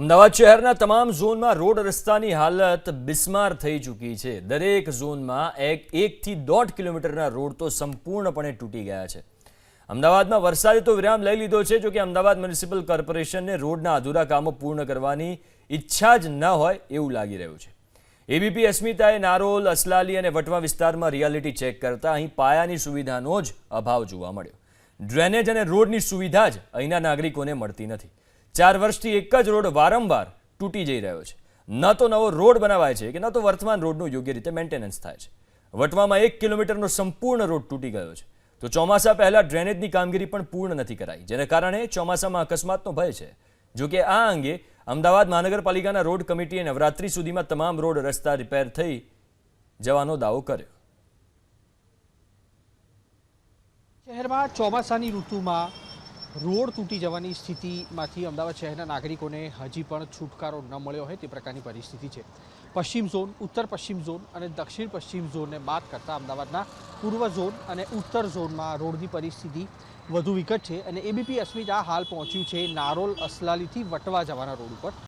અમદાવાદ શહેરના તમામ ઝોનમાં રોડ રસ્તાની હાલત બિસ્માર થઈ ચૂકી છે। દરેક ઝોનમાં એકથી 1.5 કિલોમીટરના રોડ તો સંપૂર્ણપણે તૂટી ગયા છે। અમદાવાદમાં વરસાદે તો વિરામ લઈ લીધો છે, જો કે અમદાવાદ મ્યુનિસિપલ કોર્પોરેશનને રોડના અધૂરા કામો પૂર્ણ કરવાની ઈચ્છા જ ન હોય એવું લાગી રહ્યું છે। એબીપી અસ્મિતાએ નારોલ, અસલાલી અને વટવા વિસ્તારમાં રિયાલિટી ચેક કરતા અહીં પાયાની સુવિધાનો જ અભાવ જોવા મળ્યો। ડ્રેનેજ અને રોડની સુવિધા જ અહીંના નાગરિકોને મળતી નથી। 4 વર્ષથી એક જ રોડ વારંવાર તૂટી જઈ રહ્યો છે। ન તો નવો રોડ બનાવાય છે કે ન તો વર્તમાન રોડનું યોગ્ય રીતે મેન્ટેનન્સ થાય છે। વટવામાં 1 કિલોમીટરનો સંપૂર્ણ રોડ તૂટી ગયો છે, તો ચોમાસા પહેલા ડ્રેનેજની કામગીરી પણ પૂર્ણ નથી કરાઈ, જેને કારણે ચોમાસામાં અકસ્માતનો ભય છે। જો કે આ અંગે અમદાવાદ મહાનગરપાલિકાના રોડ કમિટીએ નવરાત્રી સુધીમાં તમામ રોડ રસ્તા રિપેર થઈ જવાનો દાવો કર્યો। શહેરમાં ચોમાસાની ઋતુમાં રોડ તૂટી જવાની સ્થિતિમાંથી અમદાવાદ શહેરના નાગરિકોને હજી પણ છુટકારો ન મળ્યો હોય તે પ્રકારની પરિસ્થિતિ છે। પશ્ચિમ ઝોન, ઉત્તર પશ્ચિમ ઝોન અને દક્ષિણ પશ્ચિમ ઝોનને બાદ કરતાં અમદાવાદના પૂર્વ ઝોન અને ઉત્તર ઝોનમાં રોડની પરિસ્થિતિ વધુ વિકટ છે અને એબીપી અસ્મિતા હાલ પહોંચ્યું છે નારોલ, અસલાલીથી વટવા જવાના રોડ ઉપર।